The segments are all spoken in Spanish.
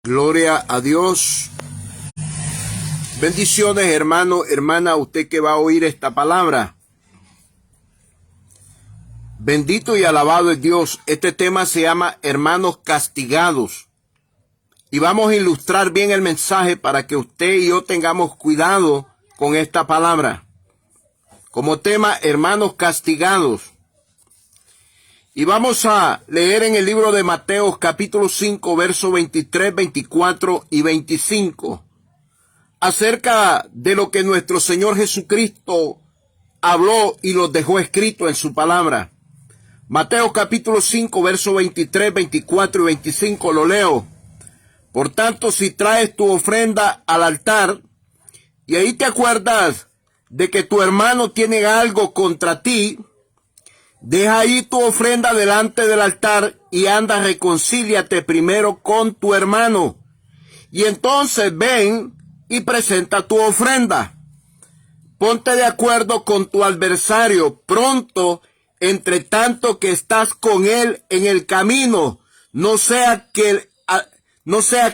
Gloria a Dios. Bendiciones, hermano, hermana, usted que va a oír esta palabra. Bendito y alabado es Dios. Este tema se llama hermanos castigados. Y vamos a ilustrar bien el mensaje para que usted y yo tengamos cuidado con esta palabra. Como tema, hermanos castigados. Y vamos a leer en el libro de Mateo capítulo 5, versos 23, 24 y 25. Acerca de lo que nuestro Señor Jesucristo habló y los dejó escrito en su palabra. Mateo capítulo 5, versos 23, 24 y 25, lo leo. Por tanto, si traes tu ofrenda al altar, y ahí te acuerdas de que tu hermano tiene algo contra ti, deja ahí tu ofrenda delante del altar y anda, reconcíliate primero con tu hermano. Y entonces ven y presenta tu ofrenda. Ponte de acuerdo con tu adversario pronto, entre tanto que estás con él en el camino. No sea que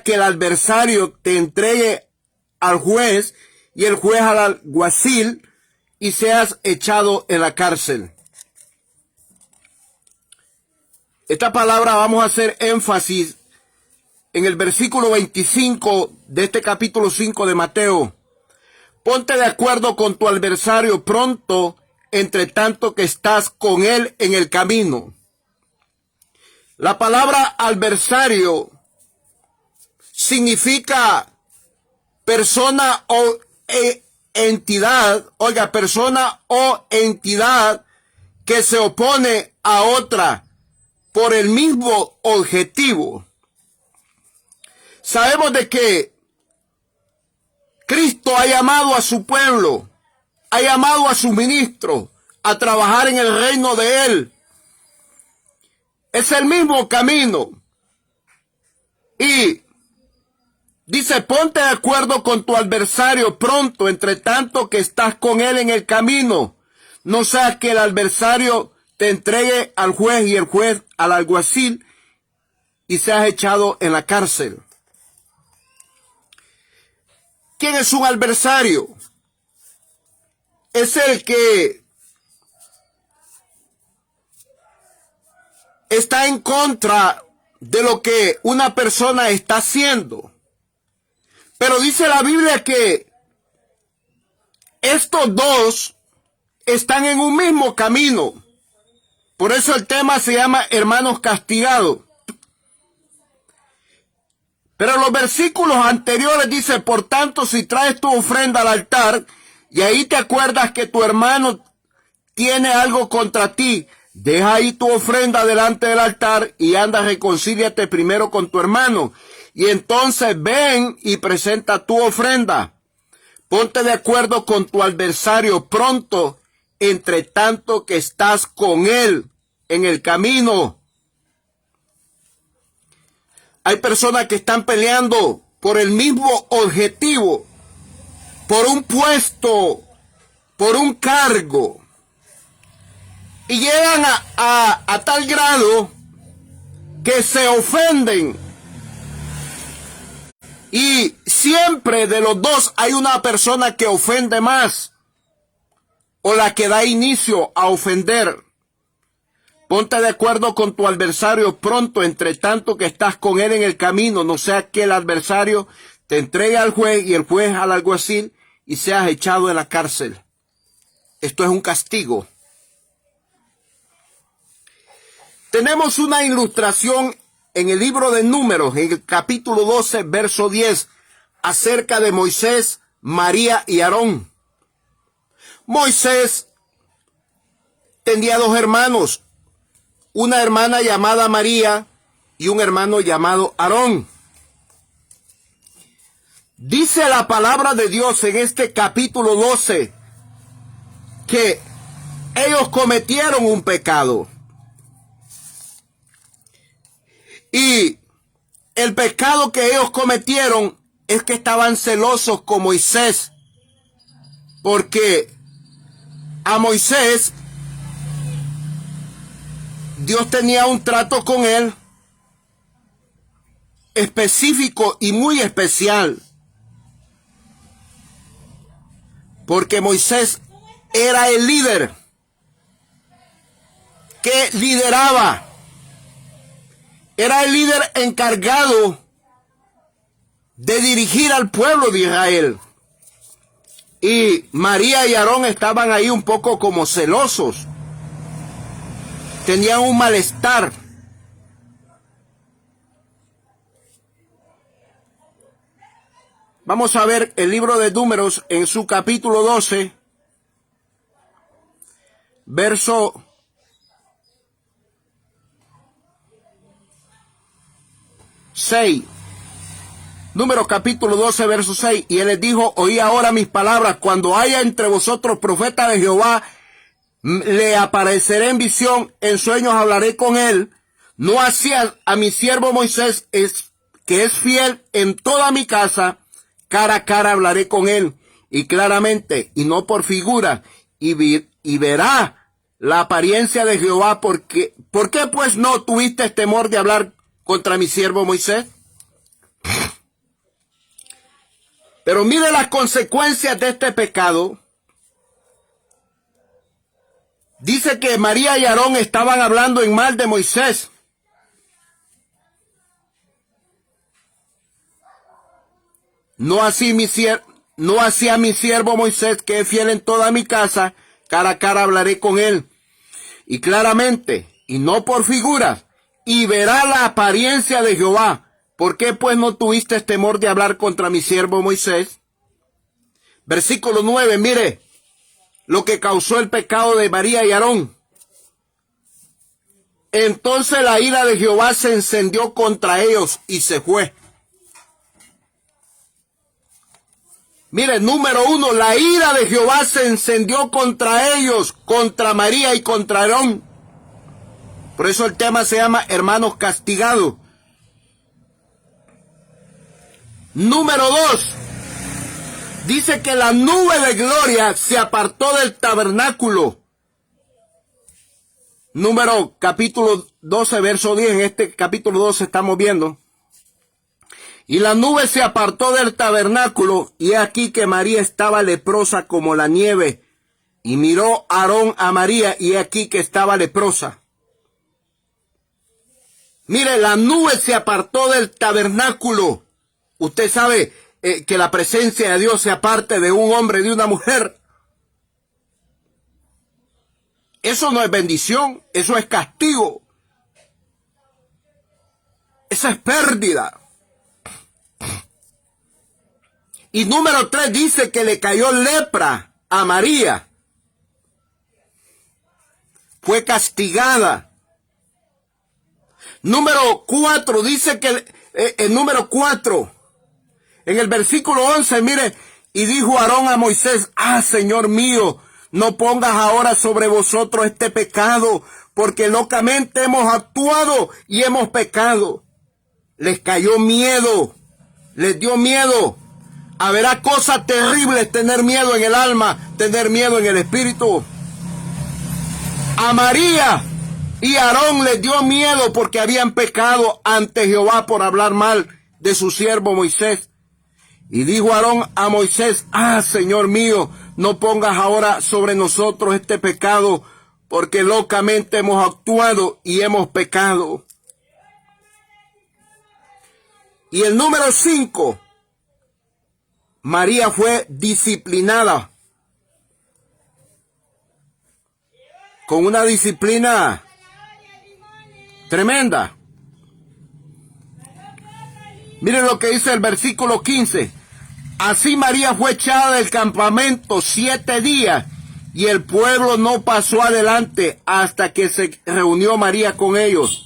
el adversario te entregue al juez y el juez al alguacil y seas echado en la cárcel. Esta palabra vamos a hacer énfasis en el versículo 25 de este capítulo 5 de Mateo. Ponte de acuerdo con tu adversario pronto, entre tanto que estás con él en el camino. La palabra adversario significa persona o entidad, persona o entidad que se opone a otra por el mismo objetivo. Sabemos de que Cristo ha llamado a su pueblo, ha llamado a sus ministros a trabajar en el reino de Él. Es el mismo camino. Y dice, ponte de acuerdo con tu adversario pronto, entre tanto que estás con él en el camino. No sea que el adversario te entregue al juez y el juez al alguacil y seas echado en la cárcel. ¿Quién es un adversario? Es el que está en contra de lo que una persona está haciendo. Pero dice la Biblia que estos dos están en un mismo camino. Por eso el tema se llama hermanos castigados. Pero los versículos anteriores dice, por tanto, si traes tu ofrenda al altar, y ahí te acuerdas que tu hermano tiene algo contra ti, deja ahí tu ofrenda delante del altar y anda, reconcíliate primero con tu hermano. Y entonces ven y presenta tu ofrenda. Ponte de acuerdo con tu adversario pronto, entre tanto que estás con él en el camino. Hay personas que están peleando por el mismo objetivo, por un puesto, por un cargo. Y llegan a tal grado que se ofenden. Y siempre de los dos hay una persona que ofende más, o la que da inicio a ofender. Ponte de acuerdo con tu adversario pronto, entre tanto que estás con él en el camino, no sea que el adversario te entregue al juez y el juez al alguacil y seas echado en la cárcel. Esto es un castigo. Tenemos una ilustración en el libro de Números, en el capítulo 12, verso 10, acerca de Moisés, María y Aarón. Moisés tenía dos hermanos, una hermana llamada María y un hermano llamado Aarón. Dice la palabra de Dios en este capítulo 12 que ellos cometieron un pecado. Y el pecado que ellos cometieron es que estaban celosos con Moisés, porque a Moisés Dios tenía un trato con él específico y muy especial. Porque Moisés era el líder que lideraba. Era el líder encargado de dirigir al pueblo de Israel. Y María y Aarón estaban ahí un poco como celosos. Tenían un malestar. Vamos a ver el libro de Números en su capítulo 12, verso 6. Números capítulo 12, verso 6. Y él les dijo: oí ahora mis palabras. Cuando haya entre vosotros profeta de Jehová, le apareceré en visión, en sueños hablaré con él. No así a mi siervo Moisés, que es fiel en toda mi casa. Cara a cara hablaré con él, y claramente, y no por figura, y verá la apariencia de Jehová. ¿Por qué pues no tuviste temor de hablar contra mi siervo Moisés? Pero mire las consecuencias de este pecado. Dice que María y Aarón estaban hablando en mal de Moisés. No así a mi siervo Moisés, que es fiel en toda mi casa. Cara a cara hablaré con él, y claramente, y no por figuras, y verá la apariencia de Jehová. ¿Por qué pues no tuviste temor de hablar contra mi siervo Moisés? Versículo 9, mire lo que causó el pecado de María y Aarón. Entonces la ira de Jehová se encendió contra ellos y se fue. Mire, número 1, la ira de Jehová se encendió contra ellos, contra María y contra Aarón. Por eso el tema se llama hermanos castigados. Número 2, dice que la nube de gloria se apartó del tabernáculo. Número capítulo 12, verso 10, en este capítulo 12 estamos viendo. Y la nube se apartó del tabernáculo, y he aquí que María estaba leprosa como la nieve. Y miró Aarón a María, y he aquí que estaba leprosa. Mire, la nube se apartó del tabernáculo. Usted sabe que la presencia de Dios se aparte de un hombre y de una mujer. Eso no es bendición, eso es castigo. Esa es pérdida. Y número 3 dice que le cayó lepra a María. Fue castigada. Número 4 dice que, número 4, en el versículo 11, mire, y dijo Aarón a Moisés: Señor mío, no pongas ahora sobre vosotros este pecado, porque locamente hemos actuado y hemos pecado. Les cayó miedo, les dio miedo. Habrá cosas terribles, tener miedo en el alma, tener miedo en el espíritu. A María y Aarón les dio miedo porque habían pecado ante Jehová por hablar mal de su siervo Moisés. Y dijo Aarón a Moisés: Señor mío, no pongas ahora sobre nosotros este pecado, porque locamente hemos actuado y hemos pecado. Y el número 5, María fue disciplinada con una disciplina tremenda. Miren lo que dice el versículo 15. Así María fue echada del campamento 7 días, y el pueblo no pasó adelante hasta que se reunió María con ellos.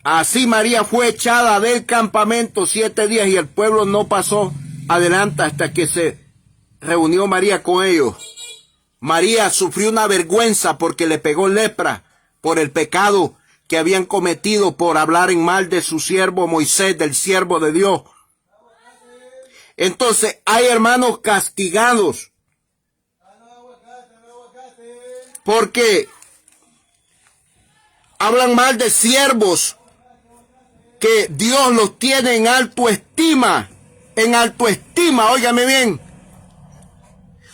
Así María fue echada del campamento 7 días, y el pueblo no pasó adelante hasta que se reunió María con ellos. María sufrió una vergüenza porque le pegó lepra por el pecado que habían cometido por hablar en mal de su siervo Moisés, del siervo de Dios. Entonces hay hermanos castigados porque Hablan mal de siervos que Dios los tiene en alto estima. En alto estima, óigame bien.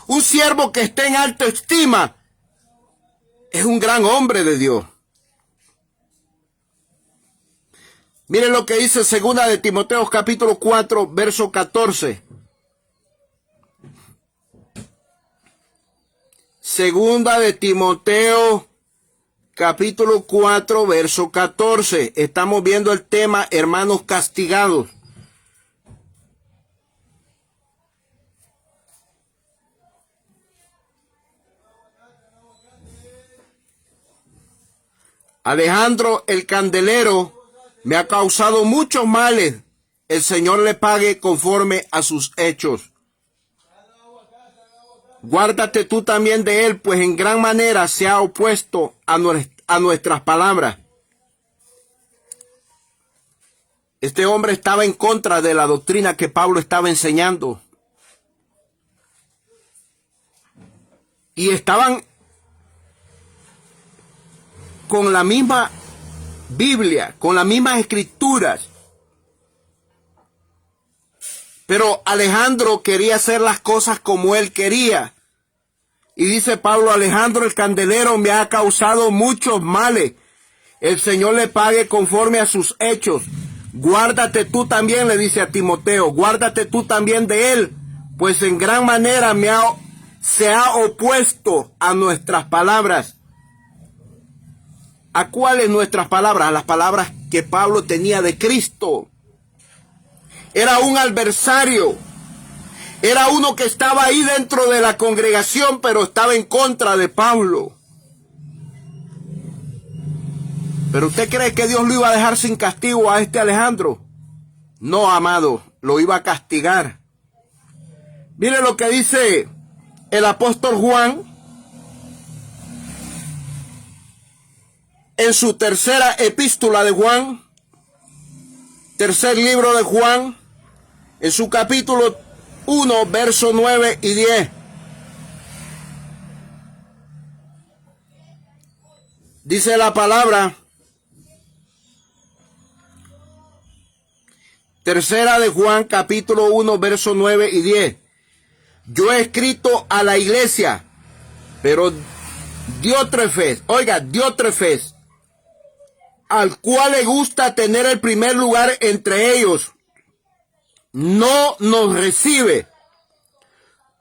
Un siervo que esté en alta estima es un gran hombre de Dios. Miren lo que dice segunda de Timoteo capítulo 4, verso 14. Segunda de Timoteo capítulo 4, verso 14. Estamos viendo el tema hermanos castigados. Alejandro el candelero me ha causado muchos males. El Señor le pague conforme a sus hechos. Guárdate tú también de él, pues en gran manera se ha opuesto a nuestras palabras. Este hombre estaba en contra de la doctrina que Pablo estaba enseñando. Y estaban con la misma Biblia, con las mismas escrituras. Pero Alejandro quería hacer las cosas como él quería. Y dice Pablo, Alejandro el candelero me ha causado muchos males. El Señor le pague conforme a sus hechos. Guárdate tú también, le dice a Timoteo, guárdate tú también de él, pues en gran manera se ha opuesto a nuestras palabras. ¿A cuáles nuestras palabras? A las palabras que Pablo tenía de Cristo. Era un adversario. Era uno que estaba ahí dentro de la congregación, pero estaba en contra de Pablo. ¿Pero usted cree que Dios lo iba a dejar sin castigo a este Alejandro? No, amado, lo iba a castigar. Mire lo que dice el apóstol Juan en su tercera epístola de Juan, tercer libro de Juan, en su capítulo 1, versos 9 y 10. Dice la palabra, tercera de Juan, capítulo 1, versos 9 y 10. Yo he escrito a la iglesia, pero Diótrefes, oiga, Diótrefes, al cual le gusta tener el primer lugar entre ellos, no nos recibe.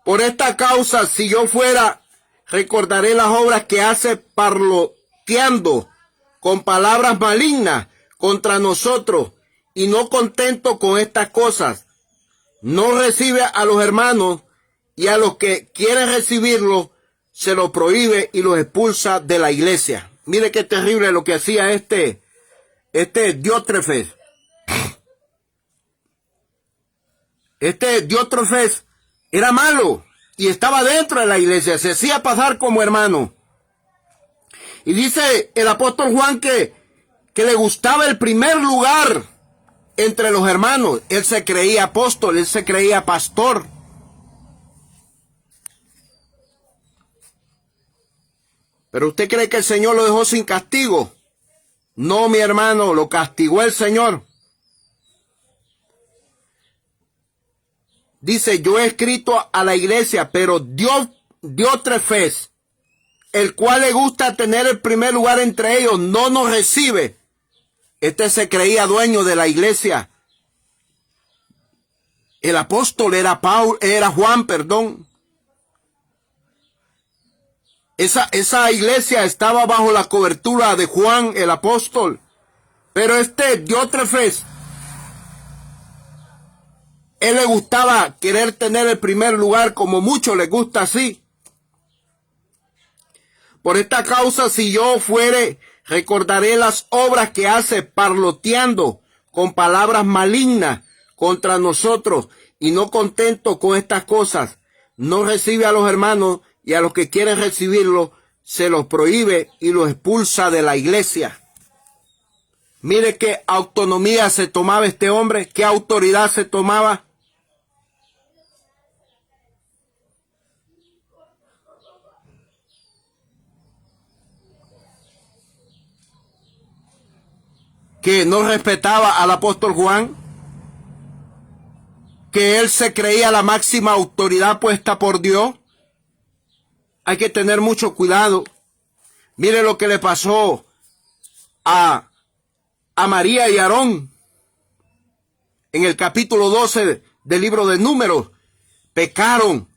Por esta causa, si yo fuera, recordaré las obras que hace parloteando con palabras malignas contra nosotros, y no contento con estas cosas, no recibe a los hermanos, y a los que quieren recibirlo, se los prohíbe y los expulsa de la iglesia. Mire qué terrible lo que hacía este Diótrefes. Este Diótrefes era malo y estaba dentro de la iglesia, se hacía pasar como hermano. Y dice el apóstol Juan que le gustaba el primer lugar entre los hermanos. Él se creía apóstol, él se creía pastor. ¿Pero usted cree que el Señor lo dejó sin castigo? No, mi hermano, lo castigó el Señor. Dice, yo he escrito a la iglesia, pero Diótrefes, el cual le gusta tener el primer lugar entre ellos, no nos recibe. Este se creía dueño de la iglesia. El apóstol era Juan, perdón. Esa iglesia estaba bajo la cobertura de Juan el apóstol. Pero este Diótrefes, él le gustaba querer tener el primer lugar, como muchos les gusta así. Por esta causa, si yo fuere, recordaré las obras que hace parloteando con palabras malignas contra nosotros, y no contento con estas cosas, no recibe a los hermanos, y a los que quieren recibirlo, se los prohíbe y los expulsa de la iglesia. Mire qué autonomía se tomaba este hombre, qué autoridad se tomaba. que no respetaba al apóstol Juan, que él se creía la máxima autoridad puesta por Dios. Hay que tener mucho cuidado. Mire lo que le pasó a María y Aarón en el capítulo 12 del libro de Números. Pecaron,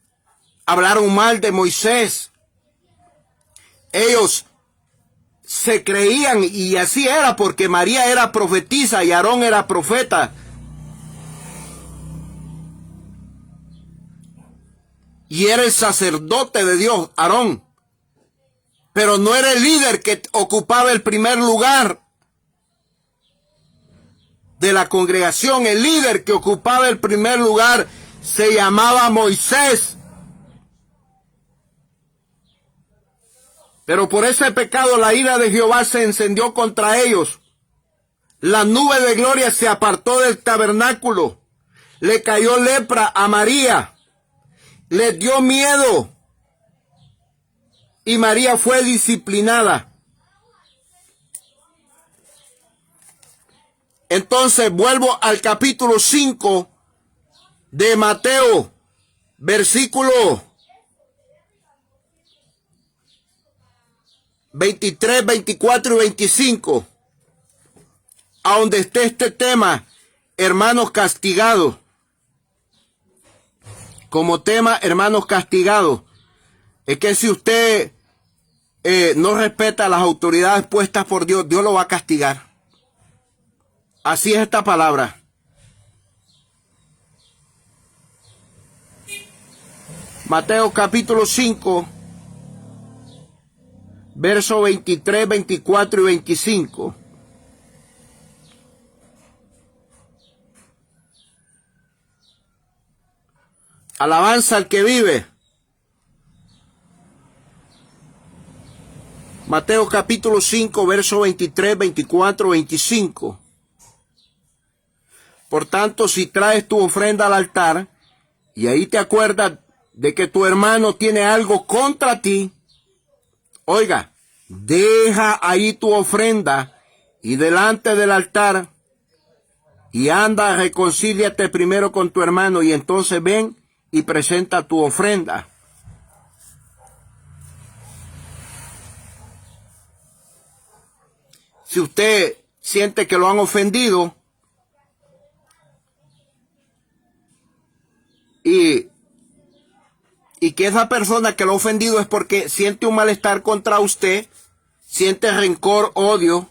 hablaron mal de Moisés. Ellos se creían, y así era, porque María era profetisa y Aarón era profeta. Y era el sacerdote de Dios, Aarón. Pero no era el líder que ocupaba el primer lugar de la congregación. El líder que ocupaba el primer lugar se llamaba Moisés. Pero por ese pecado la ira de Jehová se encendió contra ellos. La nube de gloria se apartó del tabernáculo. Le cayó lepra a María. Le dio miedo. Y María fue disciplinada. Entonces vuelvo al capítulo 5 de Mateo, versículo 23, 24 y 25, a donde esté este tema, hermanos castigados. Como tema, hermanos castigados. Es que si usted no respeta las autoridades puestas por Dios, Dios lo va a castigar. Así es esta palabra. Mateo capítulo 5, versos 23, 24 y 25. Alabanza al que vive. Mateo capítulo 5, versos 23, 24, 25. Por tanto, si traes tu ofrenda al altar, y ahí te acuerdas de que tu hermano tiene algo contra ti, oiga, deja ahí tu ofrenda y delante del altar, y anda, reconcíliate primero con tu hermano, y entonces ven y presenta tu ofrenda. Si usted siente que lo han ofendido y que esa persona que lo ha ofendido es porque siente un malestar contra usted, siente rencor, odio,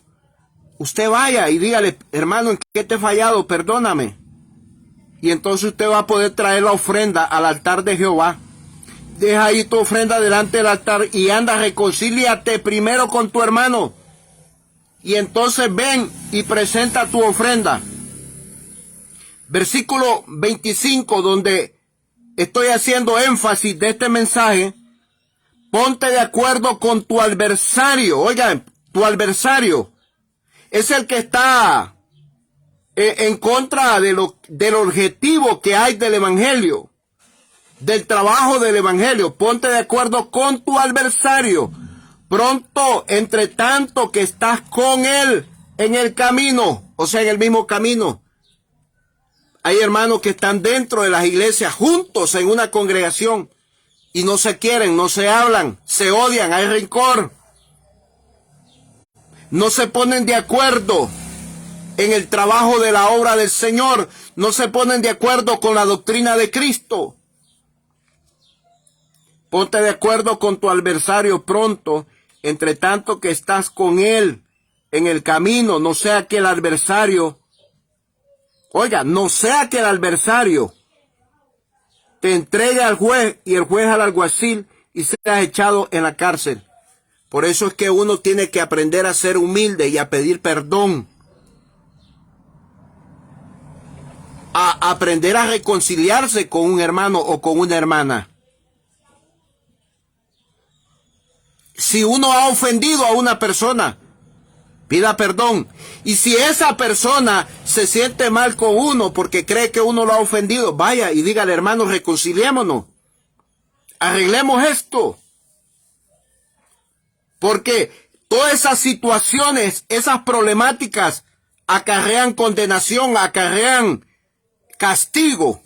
usted vaya y dígale, hermano, ¿en qué te he fallado? Perdóname. Y entonces usted va a poder traer la ofrenda al altar de Jehová. Deja ahí tu ofrenda delante del altar y anda, reconcíliate primero con tu hermano. Y entonces ven y presenta tu ofrenda. Versículo 25, donde estoy haciendo énfasis de este mensaje. Ponte de acuerdo con tu adversario. Oigan, tu adversario es el que está en contra del objetivo que hay del evangelio, del trabajo del evangelio. Ponte de acuerdo con tu adversario. Pronto, entre tanto que estás con él en el camino, o sea, en el mismo camino. Hay hermanos que están dentro de las iglesias juntos en una congregación y no se quieren, no se hablan, se odian, hay rencor. No se ponen de acuerdo en el trabajo de la obra del Señor, no se ponen de acuerdo con la doctrina de Cristo. Ponte de acuerdo con tu adversario pronto, entre tanto que estás con él en el camino, no sea que el adversario, oiga, no sea que el adversario te entregue al juez y el juez al alguacil y seas echado en la cárcel. Por eso es que uno tiene que aprender a ser humilde y a pedir perdón. A aprender a reconciliarse con un hermano o con una hermana. Si uno ha ofendido a una persona, pida perdón. Y si esa persona se siente mal con uno porque cree que uno lo ha ofendido, vaya y dígale, hermano, reconciliémonos. Arreglemos esto. Porque todas esas situaciones, esas problemáticas acarrean condenación, acarrean castigo.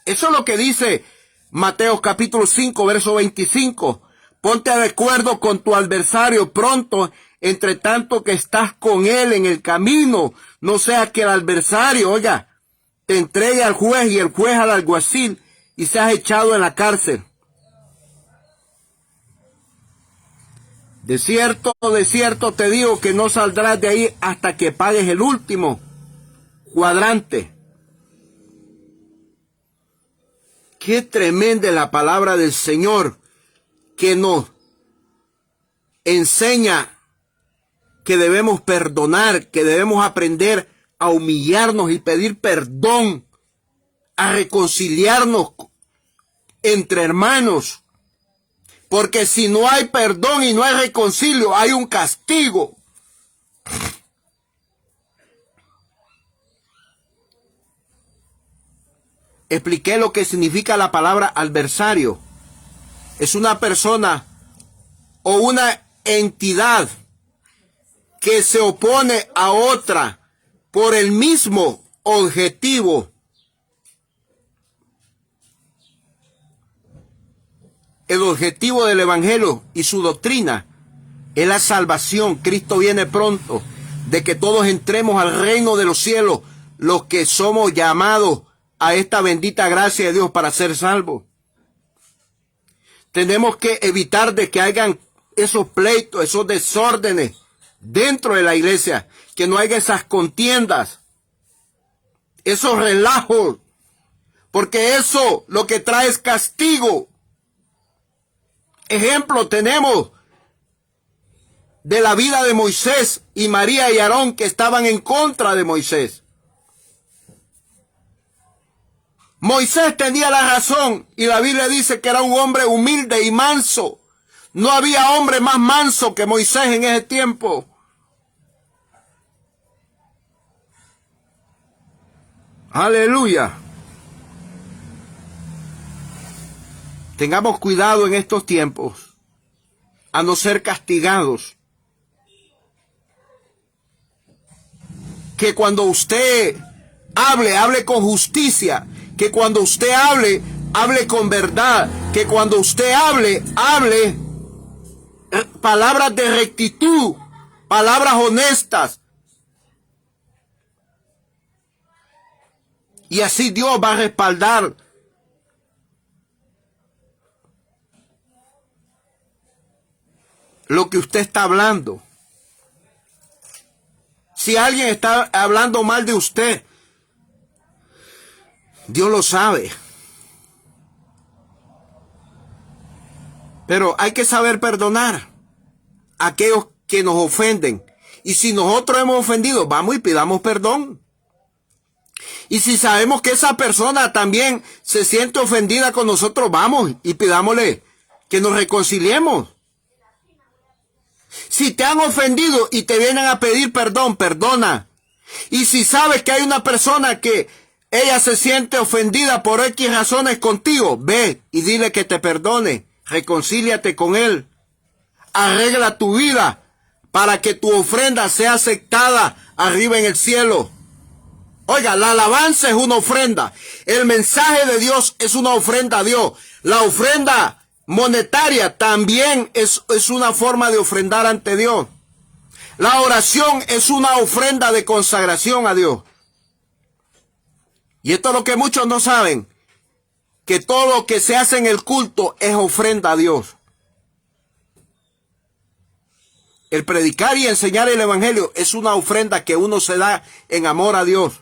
Eso es lo que dice Mateo capítulo 5, verso 25. Ponte de acuerdo con tu adversario pronto, entre tanto que estás con él en el camino. No sea que el adversario, oiga, te entregue al juez y el juez al alguacil y seas echado en la cárcel. De cierto te digo que no saldrás de ahí hasta que pagues el último cuadrante. Qué tremenda es la palabra del Señor, que nos enseña que debemos perdonar, que debemos aprender a humillarnos y pedir perdón, a reconciliarnos entre hermanos. Porque si no hay perdón y no hay reconcilio, hay un castigo. Expliqué lo que significa la palabra adversario. Es una persona o una entidad que se opone a otra por el mismo objetivo. El objetivo del Evangelio y su doctrina es la salvación. Cristo viene pronto, de que todos entremos al reino de los cielos, los que somos llamados a esta bendita gracia de Dios para ser salvos. Tenemos que evitar de que hayan esos pleitos, esos desórdenes dentro de la iglesia, que no haya esas contiendas, esos relajos, porque eso lo que trae es castigo. Ejemplo tenemos de la vida de Moisés y María y Aarón, que estaban en contra de Moisés. Moisés tenía la razón y la Biblia dice que era un hombre humilde y manso. No había hombre más manso que Moisés en ese tiempo. Aleluya. Tengamos cuidado en estos tiempos a no ser castigados. Que cuando usted hable con justicia. Que cuando usted hable con verdad. Que cuando usted hable palabras de rectitud, palabras honestas. Y así Dios va a respaldar lo que usted está hablando. Si alguien está hablando mal de usted, Dios lo sabe. Pero hay que saber perdonar a aquellos que nos ofenden. Y si nosotros hemos ofendido, vamos y pidamos perdón. Y si sabemos que esa persona también se siente ofendida con nosotros, vamos y pidámosle que nos reconciliemos. Si te han ofendido y te vienen a pedir perdón, perdona. Y si sabes que hay una persona que ella se siente ofendida por X razones contigo, ve y dile que te perdone. Reconcíliate con él. Arregla tu vida para que tu ofrenda sea aceptada arriba en el cielo. Oiga, la alabanza es una ofrenda. El mensaje de Dios es una ofrenda a Dios. La ofrenda monetaria también es una forma de ofrendar ante Dios. La oración es una ofrenda de consagración a Dios. Y esto es lo que muchos no saben, que todo lo que se hace en el culto es ofrenda a Dios. El predicar y enseñar el evangelio es una ofrenda que uno se da en amor a Dios.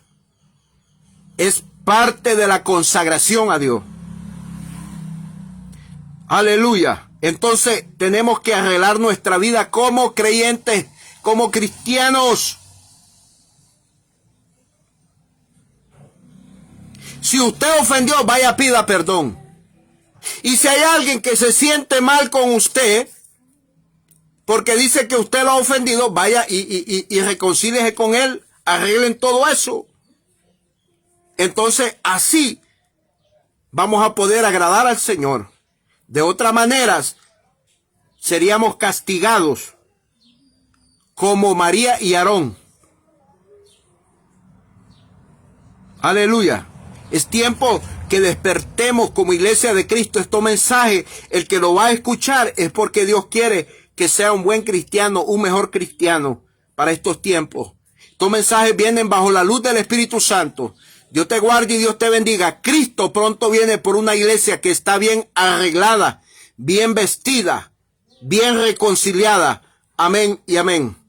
Es parte de la consagración a Dios. Aleluya. Entonces tenemos que arreglar nuestra vida como creyentes, como cristianos. Si usted ofendió, vaya, pida perdón. Y si hay alguien que se siente mal con usted, porque dice que usted lo ha ofendido, vaya y reconcíliese con él, arreglen todo eso. Entonces, así vamos a poder agradar al Señor. De otra manera, seríamos castigados como María y Aarón. Aleluya. Es tiempo que despertemos como iglesia de Cristo. Estos mensajes, el que lo va a escuchar es porque Dios quiere que sea un buen cristiano, un mejor cristiano para estos tiempos. Estos mensajes vienen bajo la luz del Espíritu Santo. Dios te guarde y Dios te bendiga. Cristo pronto viene por una iglesia que está bien arreglada, bien vestida, bien reconciliada. Amén y amén.